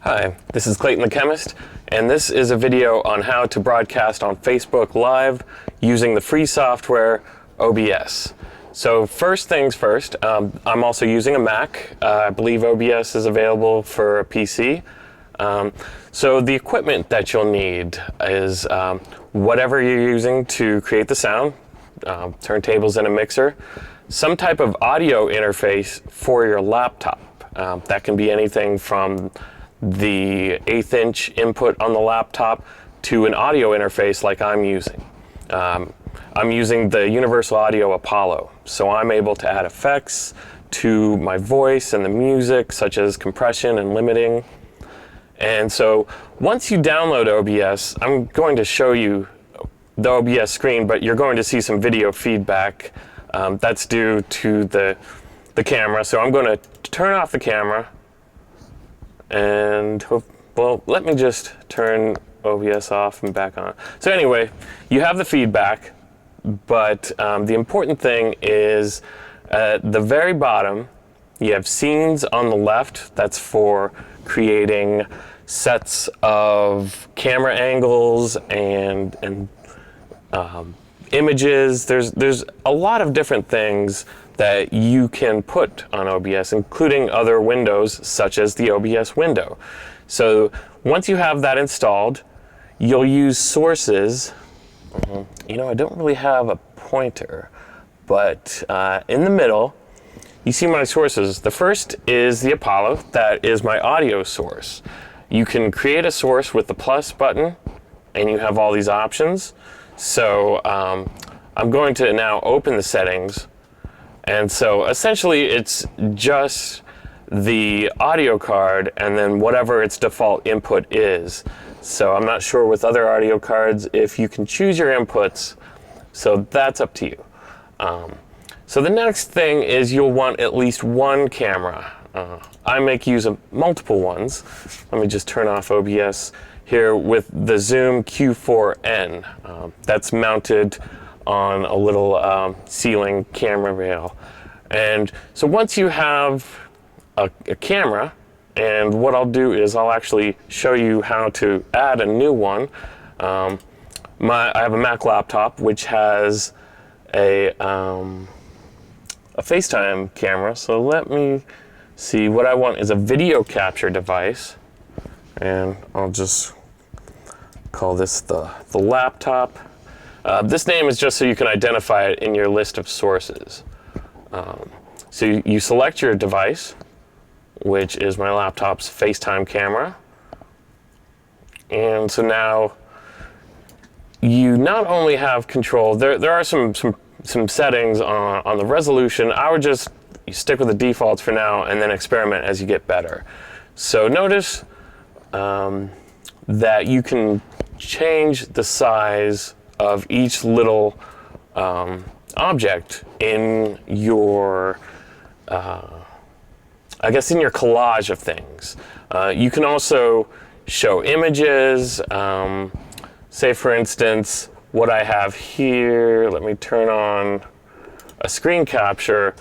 Hi, this is Clayton the Chemist, and this is a video on how to broadcast on Facebook Live using the free software OBS. So first things first, I'm also using a Mac. I believe OBS is available for a PC. So the equipment that you'll need is whatever you're using to create the sound, turntables and a mixer, some type of audio interface for your laptop. That can be anything from the 1/8 inch input on the laptop to an audio interface like I'm using. I'm using the Universal Audio Apollo, so I'm able to add effects to my voice and the music, such as compression and limiting. And so once you download OBS, I'm going to show you the OBS screen, but you're going to see some video feedback that's due to the camera. So I'm going to turn off the camera and well, let me just turn OBS off and back on. So anyway, you have the feedback, but the important thing is at the very bottom, you have scenes on the left. That's for creating sets of camera angles and images. There's a lot of different things that you can put on OBS, including other windows such as the OBS window. So once you have that installed, you'll use sources. You know, I don't really have a pointer, but in the middle, you see my sources. The first is the Apollo. That is my audio source. You can create a source with the plus button, and you have all these options. So I'm going to now open the settings. And so essentially it's just the audio card and then whatever its default input is. So I'm not sure with other audio cards if you can choose your inputs, so that's up to you. So the next thing is you'll want at least one camera. I make use of multiple ones. Let me just turn off OBS here with the Zoom Q4N. That's mounted on a little ceiling camera rail. And so once you have a camera, and what I'll do is I'll actually show you how to add a new one. I have a Mac laptop which has a FaceTime camera. So let me see, what I want is a video capture device. And I'll just call this the laptop. This name is just so you can identify it in your list of sources. So you select your device, which is my laptop's FaceTime camera. And so now you not only have control, there are some settings on the resolution. I would just stick with the defaults for now and then experiment as you get better. So notice that you can change the size of each little object in your, I guess in your collage of things. You can also show images. Say for instance, what I have here, let me turn on a screen capture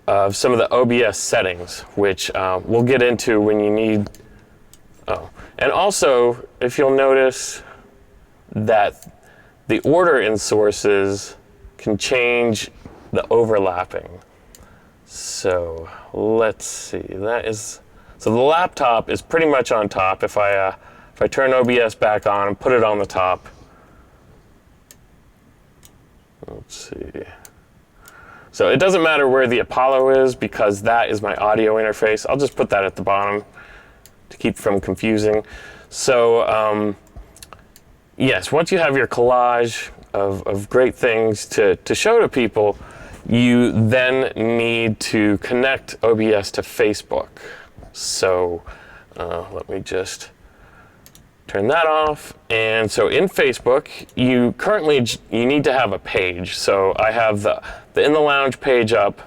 of some of the OBS settings, which we'll get into when you need. Oh, and also, if you'll notice that the order in sources can change the overlapping. So let's see, so the laptop is pretty much on top. If I turn OBS back on and put it on the top, let's see. So it doesn't matter where the Apollo is because that is my audio interface. I'll just put that at the bottom to keep from confusing. So yes, once you have your collage of great things to show to people, you then need to connect OBS to Facebook. So let me just turn that off. And so in Facebook, you need to have a page. So I have the In the Lounge page up,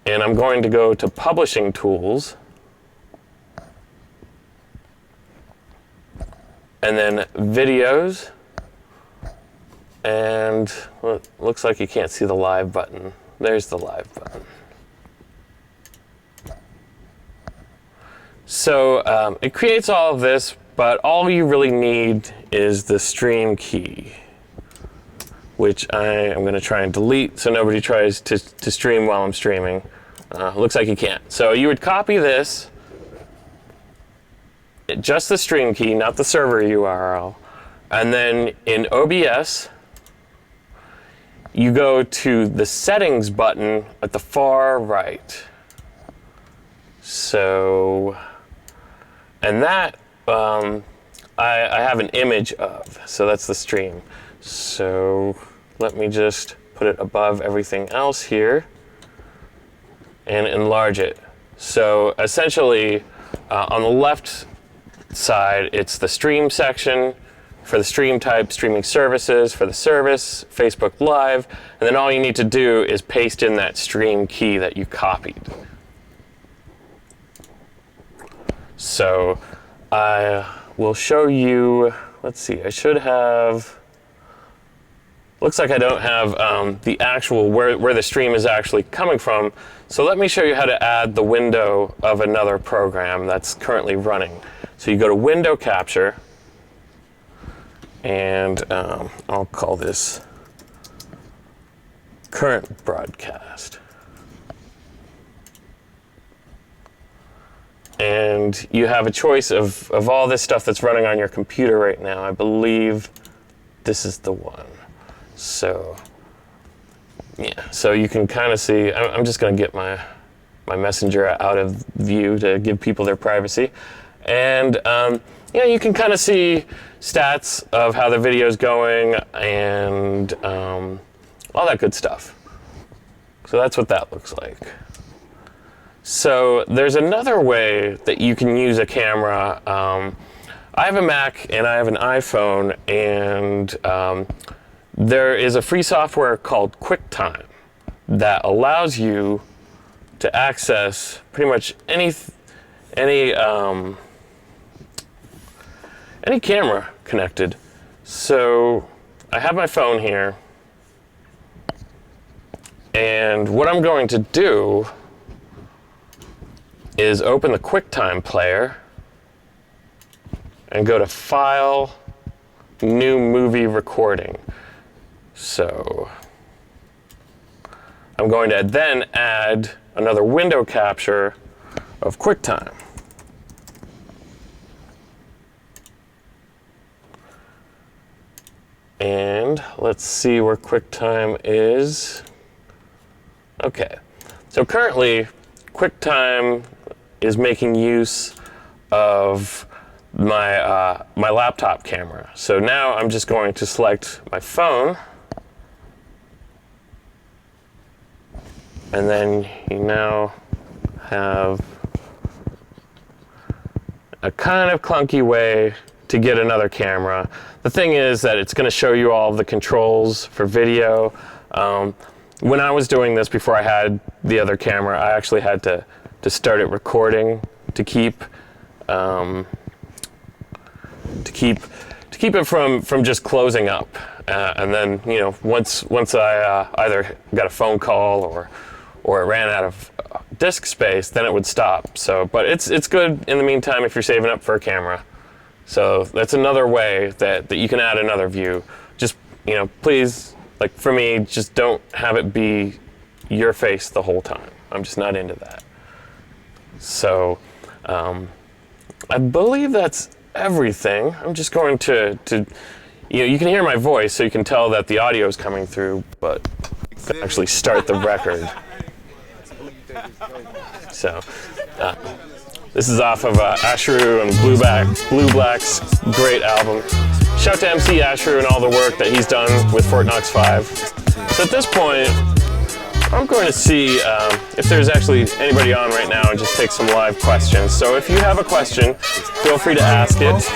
and I'm going to go to Publishing Tools, and then Videos, and well, it looks like you can't see the live button. There's the live button. So it creates all of this, but all you really need is the stream key, which I am going to try and delete so nobody tries to stream while I'm streaming. Looks like you can't. So you would copy this, just the stream key, not the server URL, and then in OBS, you go to the settings button at the far right. So, and that I have an image of, so that's the stream. So let me just put it above everything else here and enlarge it. So essentially, on the left side, it's the stream section for the stream type, streaming services, for the service, Facebook Live, and then all you need to do is paste in that stream key that you copied. So I will show you, let's see, I should have, looks like I don't have the actual, where the stream is actually coming from. So let me show you how to add the window of another program that's currently running. So you go to Window Capture, and I'll call this Current Broadcast. And you have a choice of all this stuff that's running on your computer right now. I believe this is the one. So, yeah, so you can kind of see, I'm just going to get my messenger out of view to give people their privacy. And yeah, you can kind of see stats of how the video is going and all that good stuff. So that's what that looks like. So there's another way that you can use a camera. I have a Mac and I have an iPhone, and there is a free software called QuickTime that allows you to access pretty much any camera connected. So I have my phone here, and what I'm going to do is open the QuickTime player and go to File, New Movie Recording. So I'm going to then add another window capture of QuickTime. And let's see where QuickTime is. Okay, so currently QuickTime is making use of my my laptop camera. So now I'm just going to select my phone, and then you now have a kind of clunky way to get another camera. The thing is that it's going to show you all of the controls for video. When I was doing this before I had the other camera, I actually had to start it recording to keep it from just closing up. And then, you know, once I either got a phone call or it ran out of disk space, then it would stop. So, but it's good in the meantime if you're saving up for a camera. So that's another way that you can add another view. Just, you know, please, like for me, just don't have it be your face the whole time. I'm just not into that. So I believe that's everything. I'm just going to you know, you can hear my voice, so you can tell that the audio is coming through, but actually start the record. So this is off of Ashru and Blue Black's great album. Shout to MC Ashru and all the work that he's done with Fort Knox 5. So at this point, I'm going to see if there's actually anybody on right now and just take some live questions. So if you have a question, feel free to ask it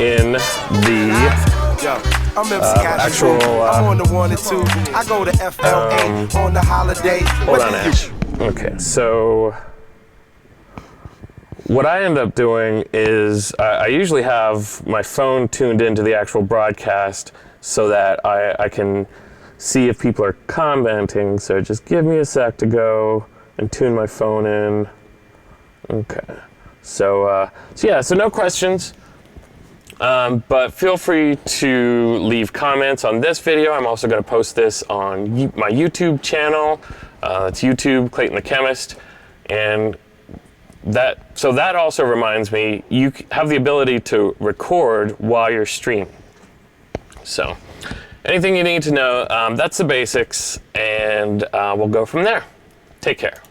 in the actual. I'm on the 1 and 2. I go to FLA on the holiday. Hold on, Ash. Okay, so what I end up doing is I usually have my phone tuned into the actual broadcast so that I can see if people are commenting. So just give me a sec to go and tune my phone in. Okay, So So no questions. But feel free to leave comments on this video. I'm also going to post this on my YouTube channel. It's YouTube, Clayton the Chemist. And that also reminds me, you have the ability to record while you're streaming. So anything you need to know, that's the basics, and we'll go from there. Take care.